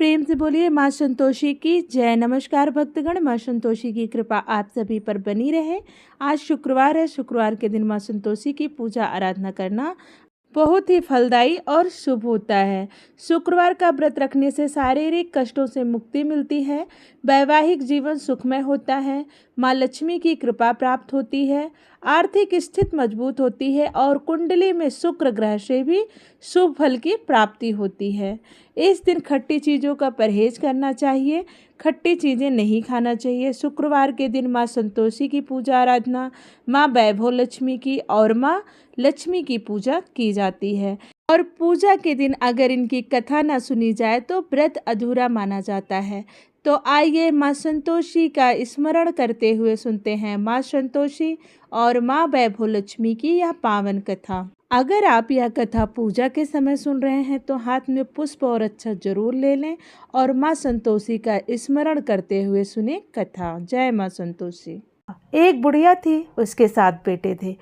प्रेम से बोलिए माँ संतोषी की जय। नमस्कार भक्तगण, माँ संतोषी की कृपा आप सभी पर बनी रहे। आज शुक्रवार है। शुक्रवार के दिन माँ संतोषी की पूजा आराधना करना बहुत ही फलदायी और शुभ होता है। शुक्रवार का व्रत रखने से शारीरिक कष्टों से मुक्ति मिलती है, वैवाहिक जीवन सुखमय होता है, माँ लक्ष्मी की कृपा प्राप्त होती है, आर्थिक स्थिति मजबूत होती है और कुंडली में शुक्र ग्रह से भी शुभ फल की प्राप्ति होती है। इस दिन खट्टी चीज़ों का परहेज करना चाहिए, खट्टी चीज़ें नहीं खाना चाहिए। शुक्रवार के दिन माँ संतोषी की पूजा आराधना, माँ वैभव लक्ष्मी की और माँ लक्ष्मी की पूजा की जाती है। और पूजा के दिन अगर इनकी कथा न सुनी जाए तो व्रत अधूरा माना जाता है। तो आइए माँ संतोषी का स्मरण करते हुए सुनते हैं माँ संतोषी और माँ वैभव लक्ष्मी की यह पावन कथा। अगर आप यह कथा पूजा के समय सुन रहे हैं तो हाथ में पुष्प और अक्षत जरूर ले लें और माँ संतोषी का स्मरण करते हुए सुने कथा। जय माँ संतोषी। एक बुढ़िया थी, उसके 7 बेटे थे।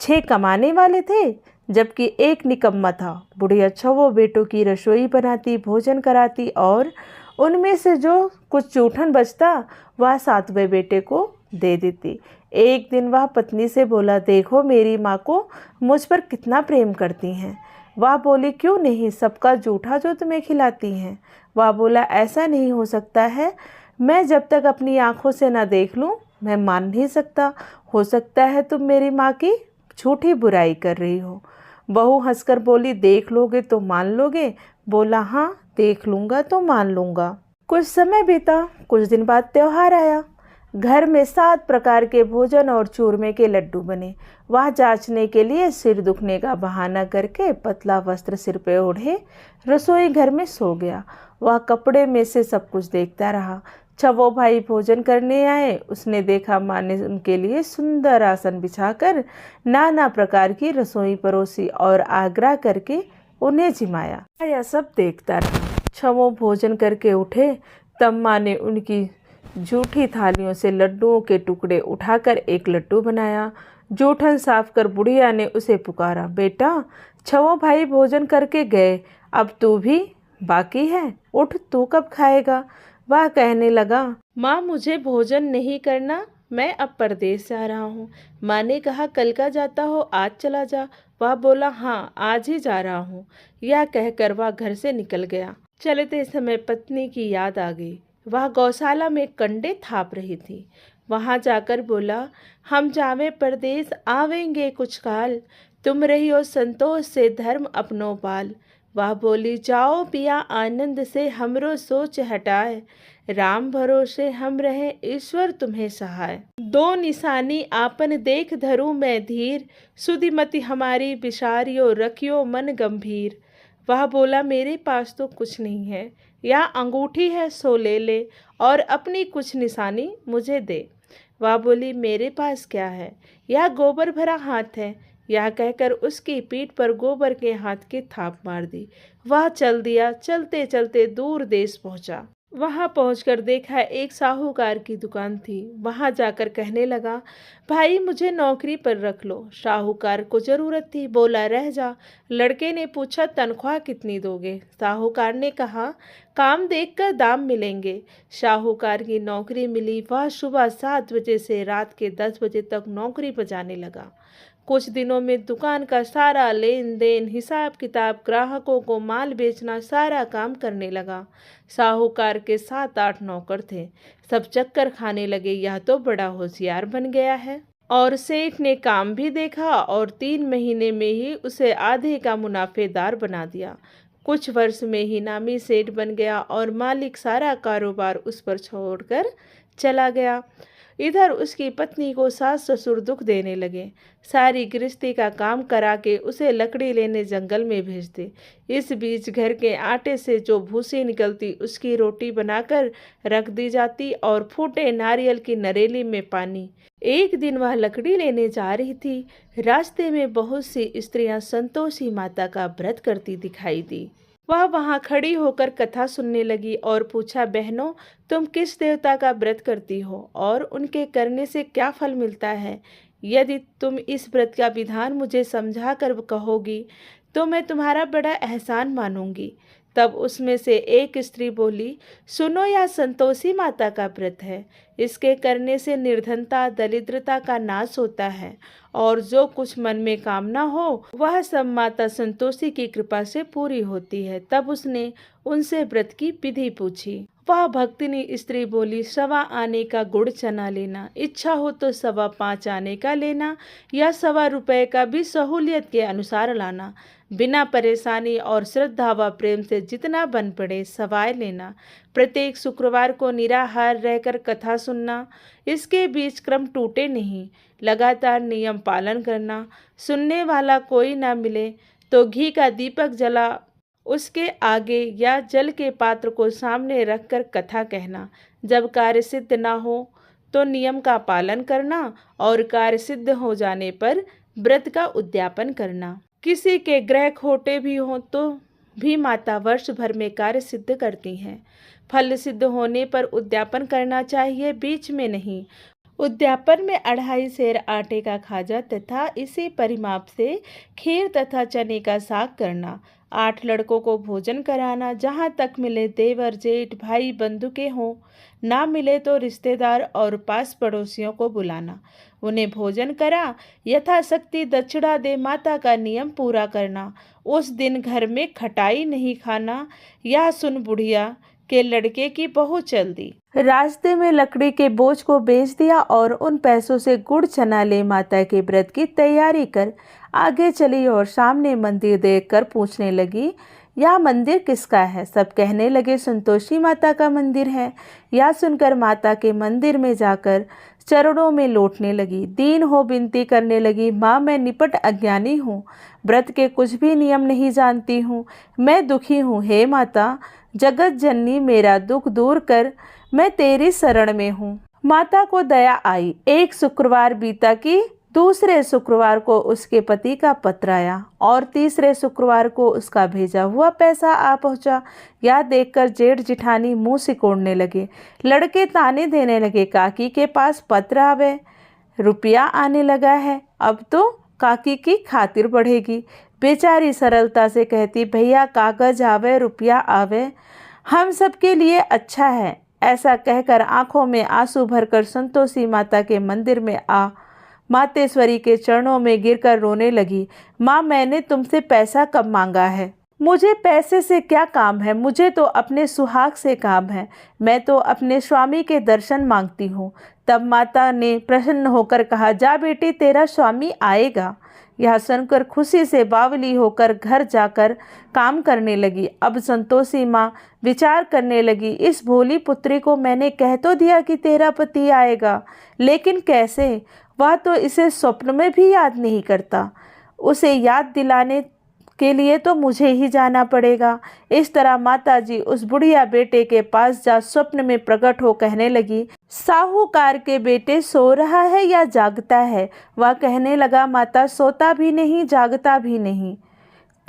6 कमाने वाले थे जबकि एक निकम्मा था। बुढ़िया 6 बेटों की रसोई बनाती, भोजन कराती और उनमें से जो कुछ जूठन बचता वह 7वें बेटे को दे देती। एक दिन वह पत्नी से बोला, देखो मेरी माँ को मुझ पर कितना प्रेम करती हैं। वह बोली, क्यों नहीं, सबका जूठा जो तुम्हें खिलाती हैं। वह बोला, ऐसा नहीं हो सकता है, मैं जब तक अपनी आंखों से न देख लूँ मैं मान नहीं सकता। हो सकता है तुम मेरी माँ की झूठी बुराई कर रही हो। बहू हंसकर बोली, देख लोगे तो मान लोगे। बोला, हाँ देख लूँगा तो मान लूँगा। कुछ समय बीता। कुछ दिन बाद त्योहार आया। घर में 7 प्रकार के भोजन और चूरमे के लड्डू बने। वह जांचने के लिए सिर दुखने का बहाना करके पतला वस्त्र सिर पे ओढ़े रसोई घर में सो गया। वह कपड़े में से सब कुछ देखता रहा। 6 भाई भोजन करने आए। उसने देखा माँ ने उनके लिए सुंदर आसन बिछाकर नाना प्रकार की रसोई परोसी और आग्रह करके उन्हें जिमाया। यह सब देखता रहा। 6 भोजन करके उठे तब माँ ने उनकी जूठी थालियों से लड्डुओं के टुकड़े उठाकर एक लड्डू बनाया। जूठन साफ कर बुढ़िया ने उसे पुकारा, बेटा 6 भाई भोजन करके गए, अब तू भी बाकी है, उठ तू कब खाएगा। वह कहने लगा, माँ मुझे भोजन नहीं करना, मैं अब परदेश जा रहा हूँ। माँ ने कहा, कल का जाता हो आज चला जा। वह बोला, हाँ आज ही जा रहा हूँ। यह कहकर वह घर से निकल गया। चलते समय पत्नी की याद आ गई। वह गौशाला में कंडे थाप रही थी। वहां जाकर बोला, हम जावे परदेश आवेंगे कुछ काल, तुम रहियो संतोष से धर्म अपनो पाल। वह बोली, जाओ पिया आनंद से हमरो सोच हटाए, राम भरोसे हम रहे ईश्वर तुम्हें सहाय। 2 निशानी आपन देख धरूं मैं धीर, सुधिमति हमारी बिसारियो रखियो मन गंभीर। वह बोला, मेरे पास तो कुछ नहीं है, या अंगूठी है सो ले ले और अपनी कुछ निशानी मुझे दे। वह बोली, मेरे पास क्या है, यह गोबर भरा हाथ है। यह कहकर उसकी पीठ पर गोबर के हाथ की थाप मार दी। वह चल दिया। चलते चलते दूर देश पहुंचा। वहां पहुंचकर देखा एक साहूकार की दुकान थी। वहां जाकर कहने लगा, भाई मुझे नौकरी पर रख लो। साहूकार को जरूरत थी, बोला रह जा। लड़के ने पूछा, तनख्वाह कितनी दोगे। साहूकार ने कहा, काम देखकर दाम मिलेंगे। साहूकार की नौकरी मिली। वह सुबह 7 बजे से रात के 10 बजे तक नौकरी पर जाने लगा। कुछ दिनों में दुकान का सारा लेन देन, हिसाब किताब, ग्राहकों को माल बेचना, सारा काम करने लगा। साहूकार के 7-8 नौकर थे। सब चक्कर खाने लगे, यह तो बड़ा होशियार बन गया है। और सेठ ने काम भी देखा और 3 महीने में ही उसे आधे का मुनाफेदार बना दिया। कुछ वर्ष में ही नामी सेठ बन गया और मालिक सारा कारोबार उस पर छोड़कर चला गया। इधर उसकी पत्नी को सास ससुर दुख देने लगे। सारी गृहस्थी का काम करा के उसे लकड़ी लेने जंगल में भेजते। इस बीच घर के आटे से जो भूसी निकलती उसकी रोटी बनाकर रख दी जाती और फूटे नारियल की नरेली में पानी। एक दिन वह लकड़ी लेने जा रही थी। रास्ते में बहुत सी स्त्रियां संतोषी माता का व्रत करती दिखाई दी। वह वहां खड़ी होकर कथा सुनने लगी और पूछा, बहनों तुम किस देवता का व्रत करती हो और उनके करने से क्या फल मिलता है। यदि तुम इस व्रत का विधान मुझे समझा कर कहोगी तो मैं तुम्हारा बड़ा एहसान मानूंगी। तब उसमें से एक स्त्री बोली, सुनो, यह संतोषी माता का व्रत है। इसके करने से निर्धनता दरिद्रता का नाश होता है और जो कुछ मन में कामना हो वह सब माता संतोषी की कृपा से पूरी होती है। तब उसने उनसे व्रत की विधि पूछी। वह भक्तिनी स्त्री बोली, 1.25 आने का गुड़ चना लेना, इच्छा हो तो 5.25 आने का लेना या 1.25 रुपये का भी सहूलियत के अनुसार लाना। बिना परेशानी और श्रद्धा व प्रेम से जितना बन पड़े सवाय लेना। प्रत्येक शुक्रवार को निराहार रहकर कथा सुनना। इसके बीच क्रम टूटे नहीं। लगातार नियम पालन करना। सुनने वाला कोई ना मिले तो घी का दीपक जला उसके आगे या जल के पात्र को सामने रखकर कथा कहना। जब कार्य सिद्ध ना हो तो नियम का पालन करना और कार्य सिद्ध हो जाने पर व्रत का उद्यापन करना। किसी के ग्रह खोटे भी हों तो भी माता वर्ष भर में कार्य सिद्ध करती हैं। फल सिद्ध होने पर उद्यापन करना चाहिए, बीच में नहीं। उद्यापन में 2.5 सेर आटे का खाजा तथा इसी परिमाप से खीर तथा चने का साग करना। 8 लड़कों को भोजन कराना। जहाँ तक मिले देवर जेठ भाई बंधु के हों, ना मिले तो रिश्तेदार और पास पड़ोसियों को बुलाना। उन्हें भोजन करा, यथाशक्ति दक्षिणा दे माता का नियम पूरा करना। उस दिन घर में खटाई नहीं खाना। यह सुन बुढ़िया के लड़के की बहू चल दी। रास्ते में लकड़ी के बोझ को बेच दिया और उन पैसों से गुड़ चना ले माता के व्रत की तैयारी कर आगे चली और सामने मंदिर देखकर पूछने लगी, यह मंदिर किसका है? सब कहने लगे, संतोषी माता का मंदिर है। यह सुनकर माता के मंदिर में जाकर चरणों में लौटने लगी। दीन हो विनती करने लगी, माँ मैं निपट अज्ञानी हूँ, व्रत के कुछ भी नियम नहीं जानती हूँ, मैं दुखी हूँ। हे माता जगत जननी, मेरा दुख दूर कर, मैं तेरी शरण में हूँ। माता को दया आई। एक शुक्रवार बीता कि दूसरे शुक्रवार को उसके पति का पत्र आया और तीसरे शुक्रवार को उसका भेजा हुआ पैसा आ पहुंचा। यह देखकर जेठ जिठानी मुंह सिकोड़ने लगे। लड़के ताने देने लगे, काकी के पास पत्र आवे, रुपया आने लगा है, अब तो काकी की खातिर बढ़ेगी। बेचारी सरलता से कहती, भैया कागज आवे रुपया आवे, हम सबके लिए अच्छा है। ऐसा कहकर आंखों में आंसू भरकर संतोषी माता के मंदिर में आ मातेश्वरी के चरणों में गिरकर रोने लगी। माँ मैंने तुमसे पैसा कब मांगा है? मुझे पैसे से क्या काम है? मुझे तो अपने सुहाग से काम है। मैं तो अपने स्वामी के दर्शन मांगती हूँ। तब माता ने प्रसन्न होकर कहा, जा बेटी तेरा स्वामी आएगा। यह सुनकर खुशी से बावली होकर घर जाकर काम करने लगी। अब संतोषी माँ विचार करने लगी, इस भोली पुत्री को मैंने कह तो दिया कि तेरा पति आएगा, लेकिन कैसे? वह तो इसे स्वप्न में भी याद नहीं करता। उसे याद दिलाने के लिए तो मुझे ही जाना पड़ेगा। इस तरह माताजी उस बुढ़िया बेटे के पास जा स्वप्न में प्रकट हो कहने लगी, साहूकार के बेटे सो रहा है या जागता है? वह कहने लगा, माता सोता भी नहीं जागता भी नहीं,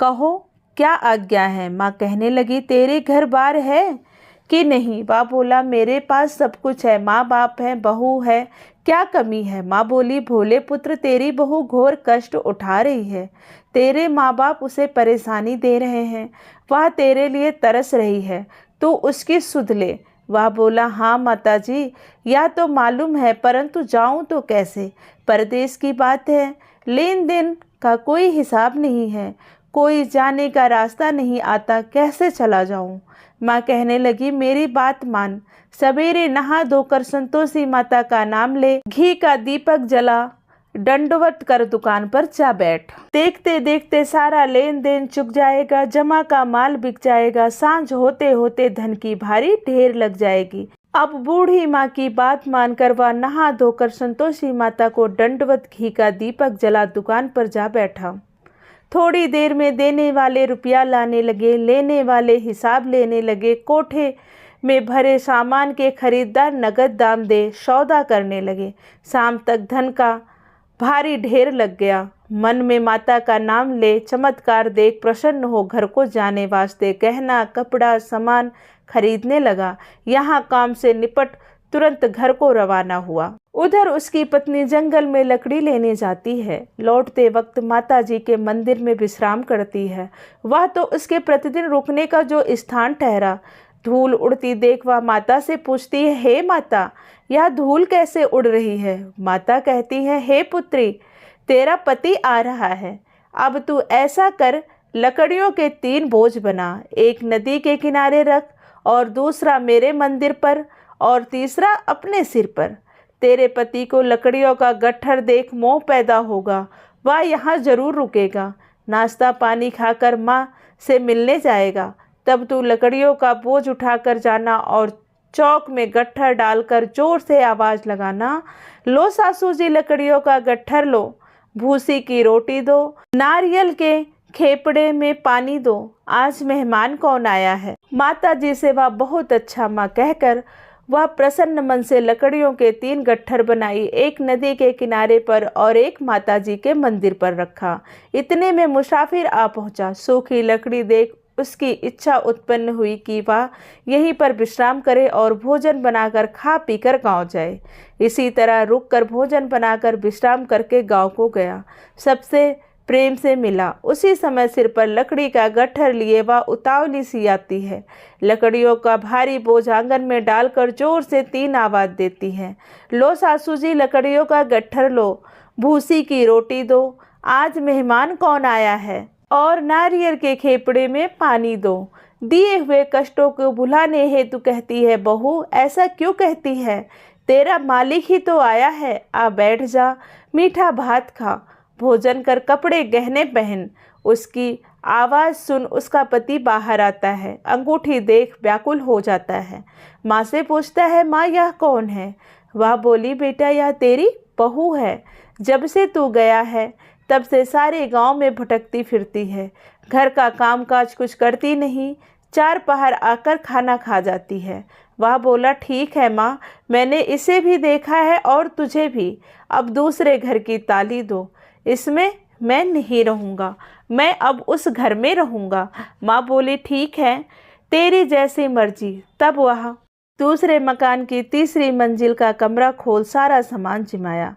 कहो क्या आज्ञा है? माँ कहने लगी, तेरे घर बार है कि नहीं? वह बोला, मेरे पास सब कुछ है, माँ बाप है, बहू है, क्या कमी है? माँ बोली, भोले पुत्र तेरी बहू घोर कष्ट उठा रही है, तेरे माँ बाप उसे परेशानी दे रहे हैं, वह तेरे लिए तरस रही है, तू उसकी सुध ले। वह बोला, हाँ माताजी यह तो मालूम है, परंतु जाऊं तो कैसे? परदेश की बात है, लेन देन का कोई हिसाब नहीं है, कोई जाने का रास्ता नहीं आता, कैसे चला जाऊं? माँ कहने लगी, मेरी बात मान, सवेरे नहा धोकर संतोषी माता का नाम ले, घी का दीपक जला, दंडवत कर दुकान पर जा बैठ। देखते देखते सारा लेन देन चुक जाएगा, जमा का माल बिक जाएगा, सांझ होते होते धन की भारी ढेर लग जाएगी। अब बूढ़ी माँ की बात मानकर वह नहा धोकर संतोषी माता को दंडवत घी का दीपक जला दुकान पर जा बैठा। थोड़ी देर में देने वाले रुपया लाने लगे, लेने वाले हिसाब लेने लगे। कोठे में भरे सामान के खरीदार नगद दाम दे सौदा करने लगे। शाम तक धन का भारी ढेर लग गया। मन में माता का नाम ले, चमत्कार देख प्रसन्न हो घर को जाने वास्ते गहना कपड़ा सामान खरीदने लगा। यहाँ काम से निपट तुरंत घर को रवाना हुआ। उधर उसकी पत्नी जंगल में लकड़ी लेने जाती है। लौटते वक्त माताजी के मंदिर में विश्राम करती है। वह तो उसके प्रतिदिन रुकने का जो स्थान ठहरा। धूल उड़ती देख वह माता से पूछती है, हे माता, यह धूल कैसे उड़ रही है? माता कहती है, हे पुत्री, तेरा पति आ रहा है। अब तू ऐसा कर, लकड़ियों के 3 बोझ बना, एक नदी के किनारे रख और दूसरा मेरे मंदिर पर और तीसरा अपने सिर पर। तेरे पति को लकड़ियों का गट्ठर देख मोह पैदा होगा, वह यहाँ जरूर रुकेगा, नाश्ता पानी खाकर माँ से मिलने जाएगा। तब तू लकड़ियों का बोझ उठाकर जाना और चौक में गट्ठर डालकर जोर से आवाज़ लगाना, लो सासू जी लकड़ियों का गट्ठर लो, भूसी की रोटी दो, नारियल के खेपड़े में पानी दो, आज मेहमान कौन आया है। माता जी से वह बहुत अच्छा माँ कहकर वह प्रसन्न मन से लकड़ियों के 3 गट्ठर बनाई, एक नदी के किनारे पर और एक माताजी के मंदिर पर रखा। इतने में मुसाफिर आ पहुंचा। सूखी लकड़ी देख उसकी इच्छा उत्पन्न हुई कि वह यहीं पर विश्राम करे और भोजन बनाकर खा पीकर गांव जाए। इसी तरह रुककर भोजन बनाकर विश्राम करके गांव को गया। सबसे प्रेम से मिला। उसी समय सिर पर लकड़ी का गट्ठर लिए वह उतावली सी आती है। लकड़ियों का भारी बोझ आंगन में डालकर जोर से 3 आवाज़ देती है, लो सासू जी लकड़ियों का गट्ठर लो, भूसी की रोटी दो, आज मेहमान कौन आया है, और नारियल के खेपड़े में पानी दो। दिए हुए कष्टों को भुलाने हेतु कहती है, बहू ऐसा क्यों कहती है? तेरा मालिक ही तो आया है, आ बैठ जा, मीठा भात खा, भोजन कर, कपड़े गहने पहन। उसकी आवाज़ सुन उसका पति बाहर आता है। अंगूठी देख व्याकुल हो जाता है। माँ से पूछता है, माँ यह कौन है? वह बोली, बेटा यह तेरी बहू है। जब से तू गया है तब से सारे गांव में भटकती फिरती है, घर का कामकाज कुछ करती नहीं, 4 पहर आकर खाना खा जाती है। वह बोला, ठीक है माँ, मैंने इसे भी देखा है और तुझे भी। अब दूसरे घर की ताली दो, इसमें मैं नहीं रहूँगा, मैं अब उस घर में रहूँगा। माँ बोली, ठीक है, तेरी जैसी मर्जी। तब वह दूसरे मकान की 3री मंजिल का कमरा खोल सारा सामान जिमाया।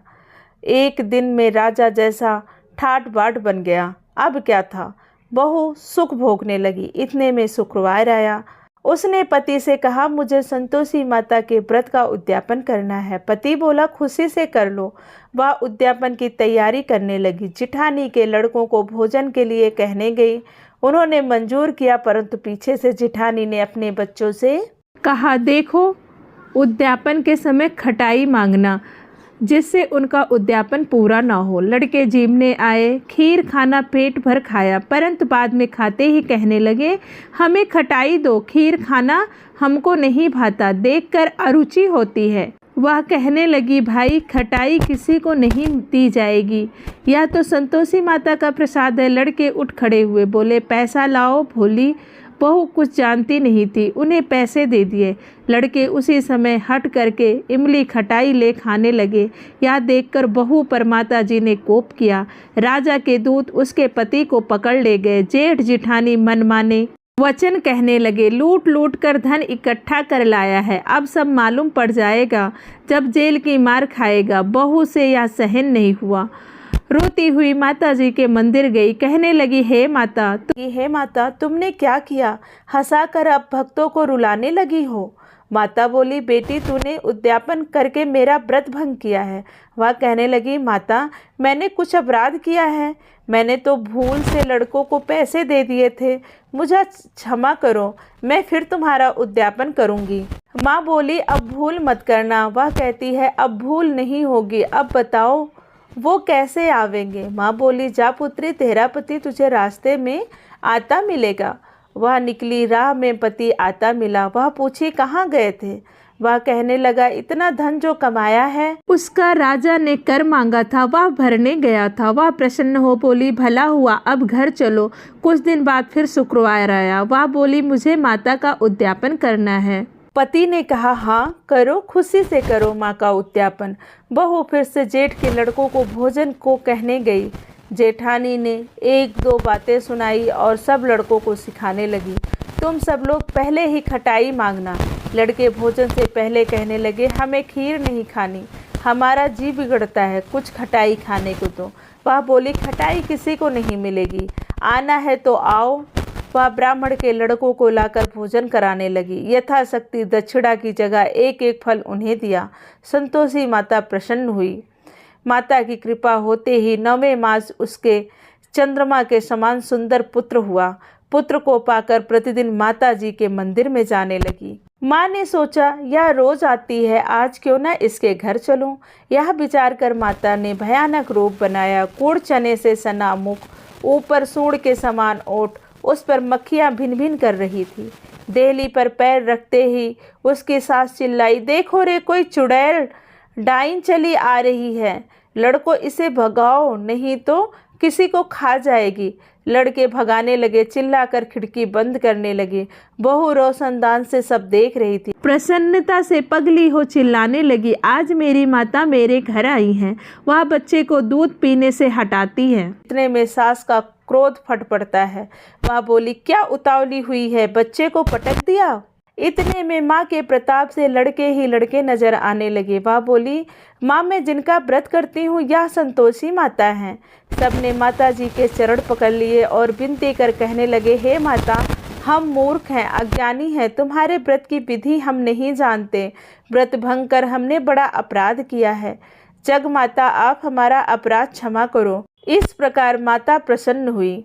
एक दिन में राजा जैसा ठाट बाट बन गया। अब क्या था, बहू सुख भोगने लगी। इतने में शुक्रवार आया। उसने पति से कहा, मुझे संतोषी माता के व्रत का उद्यापन करना है। पति बोला, खुशी से कर लो। वह उद्यापन की तैयारी करने लगी। जिठानी के लड़कों को भोजन के लिए कहने गई। उन्होंने मंजूर किया, परंतु पीछे से जिठानी ने अपने बच्चों से कहा, देखो उद्यापन के समय खटाई मांगना, जिससे उनका उद्यापन पूरा ना हो। लड़के जीमने आए, खीर खाना पेट भर खाया, परंतु बाद में खाते ही कहने लगे, हमें खटाई दो, खीर खाना हमको नहीं भाता, देखकर अरुचि होती है। वह कहने लगी, भाई खटाई किसी को नहीं दी जाएगी, यह तो संतोषी माता का प्रसाद है। लड़के उठ खड़े हुए, बोले, पैसा लाओ। भोली बहू कुछ जानती नहीं थी, उन्हें पैसे दे दिए। लड़के उसी समय हट करके इमली खटाई ले खाने लगे। यह देखकर बहू पर माता जी ने कोप किया। राजा के दूत उसके पति को पकड़ ले गए। जेठ जिठानी मनमाने वचन कहने लगे, लूट लूट कर धन इकट्ठा कर लाया है, अब सब मालूम पड़ जाएगा, जब जेल की मार खाएगा। बहू से यह सहन नहीं हुआ। रोती हुई माता जी के मंदिर गई। कहने लगी, हे माता तुमने क्या किया? हंसाकर अब भक्तों को रुलाने लगी हो। माता बोली, बेटी तूने उद्यापन करके मेरा व्रत भंग किया है। वह कहने लगी, माता मैंने कुछ अपराध किया है, मैंने तो भूल से लड़कों को पैसे दे दिए थे, मुझे क्षमा करो, मैं फिर तुम्हारा उद्यापन करूंगी। माँ बोली, अब भूल मत करना। वह कहती है, अब भूल नहीं होगी, अब बताओ वो कैसे आवेंगे? माँ बोली, जा पुत्री, तेरा पति तुझे रास्ते में आता मिलेगा। वह निकली, राह में पति आता मिला। वह पूछी, कहाँ गए थे? वह कहने लगा, इतना धन जो कमाया है उसका राजा ने कर मांगा था, वह भरने गया था। वह प्रसन्न हो बोली, भला हुआ, अब घर चलो। कुछ दिन बाद फिर शुक्रवार आया। वह बोली, मुझे माता का उद्यापन करना है। पति ने कहा, हाँ करो, खुशी से करो माँ का उद्यापन। बहू फिर से जेठ के लड़कों को भोजन को कहने गई। जेठानी ने 1-2 बातें सुनाई और सब लड़कों को सिखाने लगी, तुम सब लोग पहले ही खटाई मांगना, लड़के भोजन से पहले कहने लगे, हमें खीर नहीं खानी, हमारा जी बिगड़ता है, कुछ खटाई खाने को दो। वह बोली, खटाई किसी को नहीं मिलेगी, आना है तो आओ। वह ब्राह्मण के लड़कों को लाकर भोजन कराने लगी। यथाशक्ति दक्षिणा की जगह एक एक फल उन्हें दिया। संतोषी माता प्रसन्न हुई। माता की कृपा होते ही 9वें मास उसके चंद्रमा के समान सुंदर पुत्र हुआ। पुत्र को पाकर प्रतिदिन माता जी के मंदिर में जाने लगी। माँ ने सोचा, यह रोज आती है, आज क्यों ना इसके घर चलूं। यह विचार कर माता ने भयानक रूप बनाया। कूड़ चने से सना मुख, ऊपर सूंड के समान ओठ, उस पर मक्खियां भिन भिन कर रही थी। देहली पर पैर रखते ही उसकी सास चिल्लाई, देखो रे, कोई चुड़ैल डाइन चली आ रही है, लड़को इसे भगाओ, नहीं तो किसी को खा जाएगी। लड़के भगाने लगे, चिल्लाकर खिड़की बंद करने लगे। बहू रोशनदान से सब देख रही थी। प्रसन्नता से पगली हो चिल्लाने लगी, आज मेरी माता मेरे घर आई हैं। वह बच्चे को दूध पीने से हटाती है। इतने में सास का क्रोध फट पड़ता है। वह बोली, क्या उतावली हुई है, बच्चे को पटक दिया। इतने में माँ के प्रताप से लड़के ही लड़के नजर आने लगे। वह बोली, माँ, मैं जिनका व्रत करती हूँ यह संतोषी माता हैं। सबने माता जी के चरण पकड़ लिए और विनती कर कहने लगे, हे माता, हम मूर्ख हैं, अज्ञानी हैं, तुम्हारे व्रत की विधि हम नहीं जानते। व्रत भंग कर हमने बड़ा अपराध किया है। जग माता, आप हमारा अपराध क्षमा करो। इस प्रकार माता प्रसन्न हुई।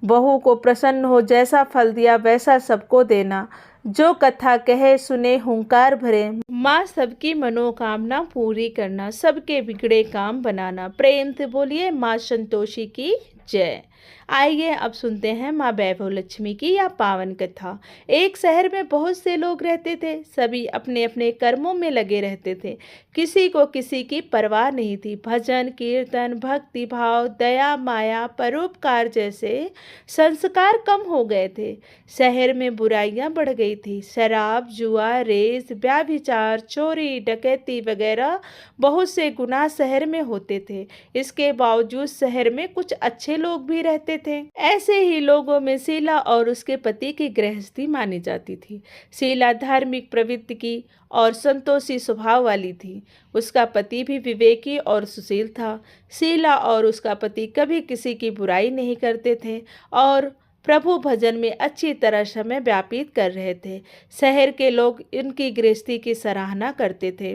बहू को प्रसन्न हो जैसा फल दिया वैसा सबको देना। जो कथा कहे सुने हुंकार भरे, माँ सबकी मनोकामना पूरी करना, सबके बिगड़े काम बनाना। प्रेम से बोलिए माँ संतोषी की जय। आइए अब सुनते हैं माँ वैभव लक्ष्मी की यह पावन कथा। एक शहर में बहुत से लोग रहते थे। सभी अपने अपने कर्मों में लगे रहते थे। किसी को किसी की परवाह नहीं थी। भजन, कीर्तन, भक्ति भाव, दया, माया, परोपकार जैसे संस्कार कम हो गए थे। शहर में बुराइयां बढ़ गई थी। शराब, जुआ, रेस, व्यभिचार, चोरी, डकैती वगैरह बहुत से गुनाह शहर में होते थे। इसके बावजूद शहर में कुछ अच्छे लोग भी रहते थे। ऐसे ही लोगों में शीला और उसके पति की गृहस्थी मानी जाती थी। शीला धार्मिक प्रवृत्ति की और संतोषी स्वभाव वाली थी। उसका पति भी विवेकी और सुशील था। शीला और उसका पति कभी किसी की बुराई नहीं करते थे और प्रभु भजन में अच्छी तरह समय व्यतीत कर रहे थे। शहर के लोग इनकी गृहस्थी की सराहना करते थे।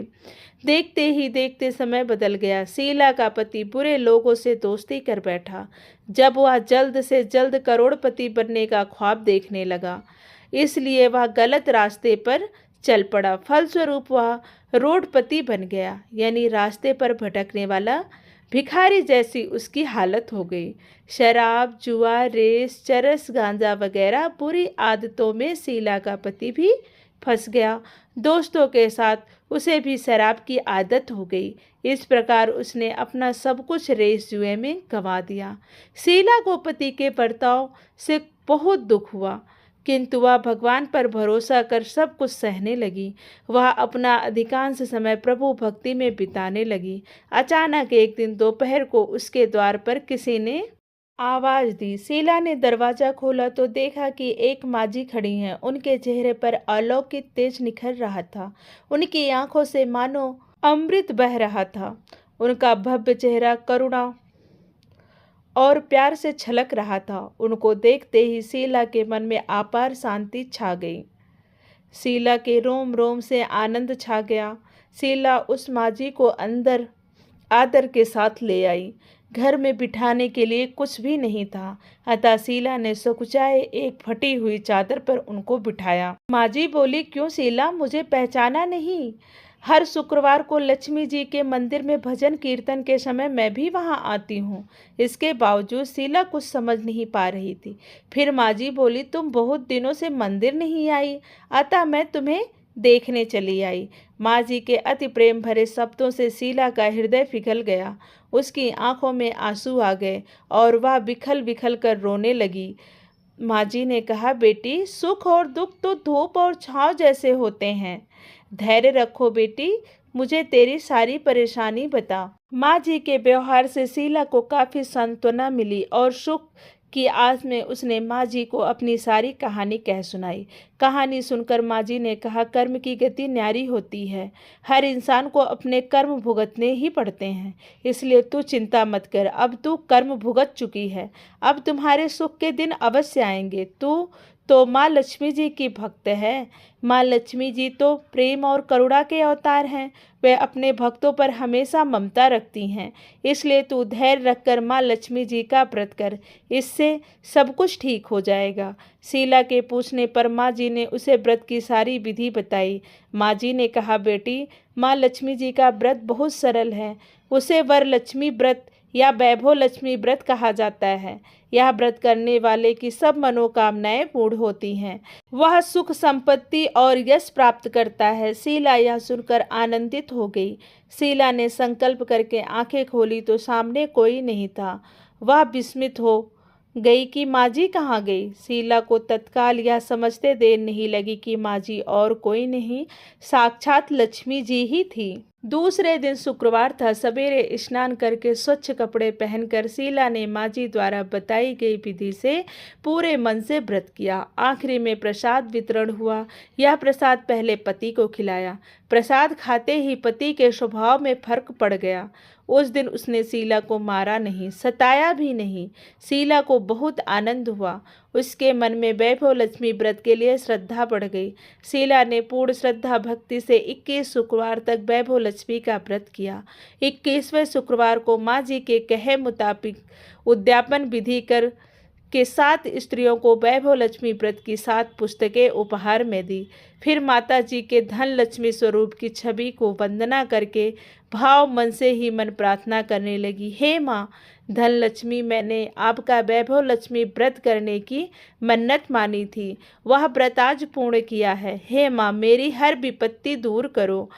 देखते ही देखते समय बदल गया। शीला का पति बुरे लोगों से दोस्ती कर बैठा। जब वह जल्द से जल्द करोड़पति बनने का ख्वाब देखने लगा, इसलिए वह गलत रास्ते पर चल पड़ा। फलस्वरूप वह रोडपति बन गया, यानी रास्ते पर भटकने वाला भिखारी जैसी उसकी हालत हो गई। शराब, जुआ, रेस, चरस, गांजा वगैरह बुरी आदतों में शीला का पति भी फंस गया। दोस्तों के साथ उसे भी शराब की आदत हो गई। इस प्रकार उसने अपना सब कुछ रेस जुए में गंवा दिया। शीला को पति के बर्ताव से बहुत दुख हुआ, किंतु वह भगवान पर भरोसा कर सब कुछ सहने लगी। वह अपना अधिकांश समय प्रभु भक्ति में बिताने लगी। अचानक एक दिन दोपहर को उसके द्वार पर किसी ने आवाज दी। शीला ने दरवाजा खोला तो देखा कि एक माजी खड़ी हैं। उनके चेहरे पर अलौकिक तेज निखर रहा था। उनकी आंखों से मानो अमृत बह रहा था। उनका भव्य चेहरा करुणा और प्यार से छलक रहा था। उनको देखते ही शीला के मन में अपार शांति छा गई। शीला के रोम रोम से आनंद छा गया। शीला उस माजी को अंदर आदर के साथ ले आई। घर में बिठाने के लिए कुछ भी नहीं था, अतः शीला ने सकुचाए एक फटी हुई चादर पर उनको बिठाया। माजी बोली, क्यों शीला, मुझे पहचाना नहीं? हर शुक्रवार को लक्ष्मी जी के मंदिर में भजन कीर्तन के समय मैं भी वहां आती हूँ। इसके बावजूद शीला कुछ समझ नहीं पा रही थी। फिर माजी बोली, तुम बहुत दिनों से मंदिर नहीं आई, अतः मैं तुम्हें देखने चली आई। माँ जी के अति प्रेम भरे शब्दों से शीला का हृदय पिघल गया। उसकी आंखों में आंसू आ गए और वह बिखल बिखल कर रोने लगी। माँ जी ने कहा, बेटी, सुख और दुख तो धूप और छांव जैसे होते हैं। धैर्य रखो बेटी, मुझे तेरी सारी परेशानी बता। माँ जी के व्यवहार से शीला को काफ़ी सांत्वना मिली और सुख कि आज में उसने माँ जी को अपनी सारी कहानी कह सुनाई। कहानी सुनकर माँ जी ने कहा, कर्म की गति न्यारी होती है, हर इंसान को अपने कर्म भुगतने ही पड़ते हैं, इसलिए तू चिंता मत कर। अब तू कर्म भुगत चुकी है, अब तुम्हारे सुख के दिन अवश्य आएंगे। तू तो माँ लक्ष्मी जी की भक्त है। माँ लक्ष्मी जी तो प्रेम और करुणा के अवतार हैं, वे अपने भक्तों पर हमेशा ममता रखती हैं, इसलिए तू धैर्य रखकर माँ लक्ष्मी जी का व्रत कर, इससे सब कुछ ठीक हो जाएगा। शीला के पूछने पर माँ जी ने उसे व्रत की सारी विधि बताई। माँ जी ने कहा, बेटी, माँ लक्ष्मी जी का व्रत बहुत सरल है, उसे वरलक्ष्मी व्रत या वैभव लक्ष्मी व्रत कहा जाता है। यह व्रत करने वाले की सब मनोकामनाएं पूर्ण होती हैं, वह सुख संपत्ति और यश प्राप्त करता है। शीला यह सुनकर आनंदित हो गई। शीला ने संकल्प करके आंखें खोली तो सामने कोई नहीं था। वह विस्मित हो गई कि माँ जी कहाँ गई। शीला को तत्काल यह समझते देर नहीं लगी कि माँ जी और कोई नहीं, साक्षात लक्ष्मी जी ही थी। दूसरे दिन शुक्रवार था। सवेरे स्नान करके स्वच्छ कपड़े पहनकर शीला ने माँ जी द्वारा बताई गई विधि से पूरे मन से व्रत किया। आखिरी में प्रसाद वितरण हुआ। यह प्रसाद पहले पति को खिलाया। प्रसाद खाते ही पति के स्वभाव में फर्क पड़ गया। उस दिन उसने शीला को मारा नहीं, सताया भी नहीं। शीला को बहुत आनंद हुआ। उसके मन में वैभव लक्ष्मी व्रत के लिए श्रद्धा बढ़ गई। शीला ने पूर्ण श्रद्धा भक्ति से 21 शुक्रवार तक वैभव लक्ष्मी का व्रत किया। 21वें शुक्रवार को माँ जी के कहे मुताबिक उद्यापन विधि कर के 7 स्त्रियों को वैभव लक्ष्मी व्रत की 7 पुस्तकें उपहार में दी। फिर माता जी के धन लक्ष्मी स्वरूप की छवि को वंदना करके भाव मन से ही मन प्रार्थना करने लगी, हे माँ धन लक्ष्मी, मैंने आपका वैभव लक्ष्मी व्रत करने की मन्नत मानी थी, वह व्रत आज पूर्ण किया है। हे माँ, मेरी हर विपत्ति दूर करो,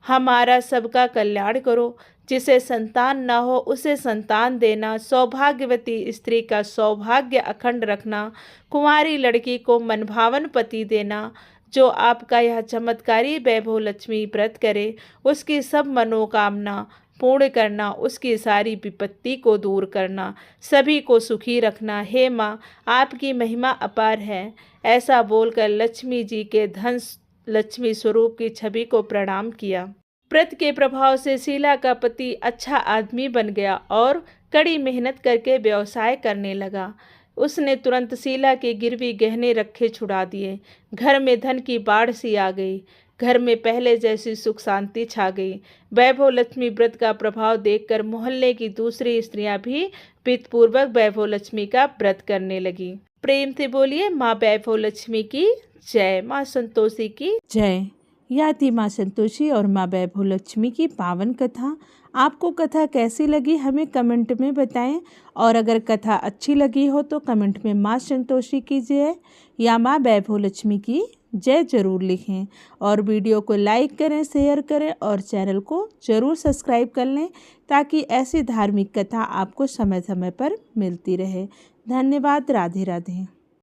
हमारा सबका कल्याण करो। जिसे संतान न हो उसे संतान देना, सौभाग्यवती स्त्री का सौभाग्य अखंड रखना, कुंवारी लड़की को मनभावन पति देना। जो आपका यह चमत्कारी वैभव लक्ष्मी व्रत करे, उसकी सब मनोकामना पूर्ण करना, उसकी सारी विपत्ति को दूर करना, सभी को सुखी रखना। हे माँ, आपकी महिमा अपार है। ऐसा बोलकर लक्ष्मी जी के धन लक्ष्मी स्वरूप की छवि को प्रणाम किया। व्रत के प्रभाव से शीला का पति अच्छा आदमी बन गया और कड़ी मेहनत करके व्यवसाय करने लगा। उसने तुरंत शीला के गिरवी गहने रखे छुड़ा दिए। घर में धन की बाढ़ सी आ गई। घर में पहले जैसी सुख शांति छा गई। वैभव लक्ष्मी व्रत का प्रभाव देखकर मोहल्ले की दूसरी स्त्रियां भी विधिपूर्वक वैभव लक्ष्मी का व्रत करने लगी। प्रेम से बोलिए माँ वैभव लक्ष्मी की जय, माँ संतोषी की जय। यह थी माँ संतोषी और माँ वैभव लक्ष्मी की पावन कथा। आपको कथा कैसी लगी हमें कमेंट में बताएं, और अगर कथा अच्छी लगी हो तो कमेंट में माँ संतोषी की जय या माँ वैभव लक्ष्मी की जय जरूर लिखें, और वीडियो को लाइक करें, शेयर करें और चैनल को जरूर सब्सक्राइब कर लें, ताकि ऐसी धार्मिक कथा आपको समय समय पर मिलती रहे। धन्यवाद। राधे राधे।